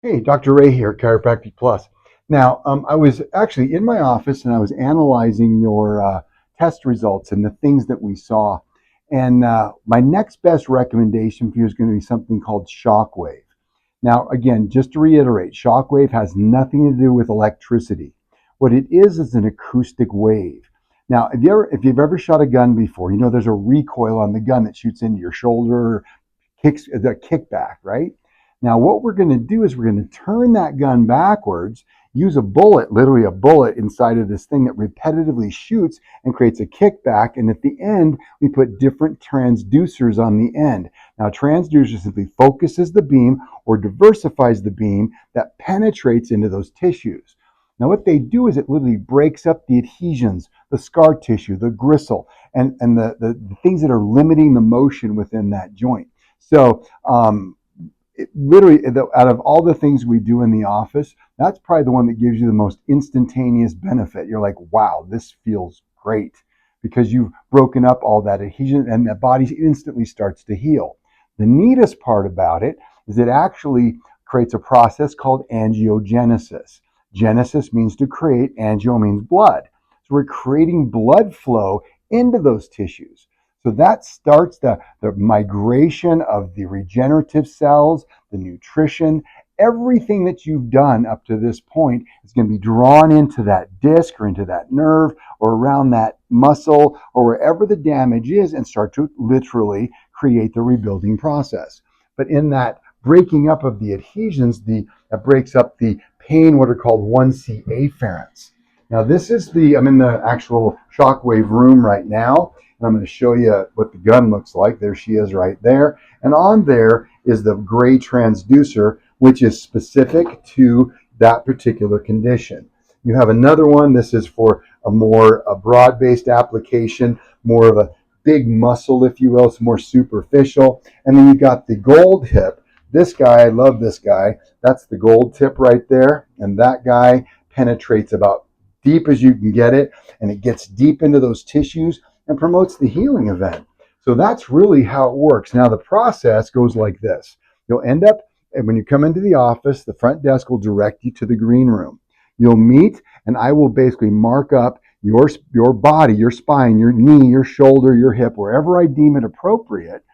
Hey, Dr. Ray here, Chiropractic Plus. Now, I was actually in my office and I was analyzing your test results and the things that we saw. And my next best recommendation for you is going to be something called Shockwave. Now, again, just to reiterate, Shockwave has nothing to do with electricity. What it is an acoustic wave. Now, if you've ever shot a gun before, you know there's a recoil on the gun that shoots into your shoulder, kicks the kickback, right? Now, what we're going to do is we're going to turn that gun backwards, use a bullet, literally a bullet inside of this thing that repetitively shoots and creates a kickback. And at the end, we put different transducers on the end. Now, transducer simply focuses the beam or diversifies the beam that penetrates into those tissues. Now, what they do is it literally breaks up the adhesions, the scar tissue, the gristle, and the things that are limiting the motion within that joint. So, literally, out of all the things we do in the office, that's probably the one that gives you the most instantaneous benefit. You're like, wow, this feels great because you've broken up all that adhesion and the body instantly starts to heal. The neatest part about it is it actually creates a process called angiogenesis. Genesis means to create, angio means blood. So we're creating blood flow into those tissues. So that starts the migration of the regenerative cells, the nutrition, everything that you've done up to this point is going to be drawn into that disc or into that nerve or around that muscle or wherever the damage is and start to literally create the rebuilding process. But in that breaking up of the adhesions, that breaks up the pain, what are called 1C afferents. Now I'm in the actual Shockwave room right now. And I'm going to show you what the gun looks like. There she is right there. And on there is the gray transducer, which is specific to that particular condition. You have another one. This is for a broad-based application, more of a big muscle, if you will. It's more superficial. And then you've got the gold hip. This guy, I love this guy. That's the gold tip right there. And that guy penetrates about deep as you can get it. And it gets deep into those tissues and promotes the healing event. So that's really how it works. Now, the process goes like this. You'll end up, and when you come into the office, the front desk will direct you to the green room. You'll meet, and I will basically mark up your body, your spine, your knee, your shoulder, your hip, wherever I deem it appropriate,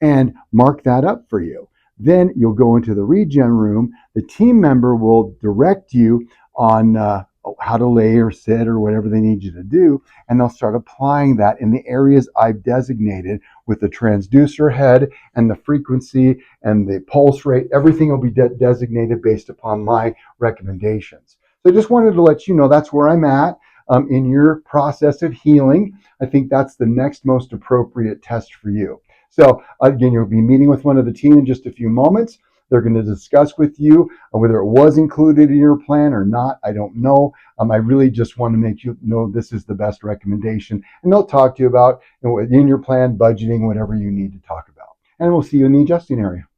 and mark that up for you. Then you'll go into the regen room. The team member will direct you on how to lay or sit or whatever they need you to do, and they'll start applying that in the areas I've designated with the transducer head and the frequency and the pulse rate. Everything will be designated based upon my recommendations. So I just wanted to let you know that's where I'm at in your process of healing. I think that's the next most appropriate test for you. So again, you'll be meeting with one of the team in just a few moments. They're going to discuss with you whether it was included in your plan or not. I don't know. I really just want to make you know this is the best recommendation. And they'll talk to you about in your plan, budgeting, whatever you need to talk about. And we'll see you in the adjusting area.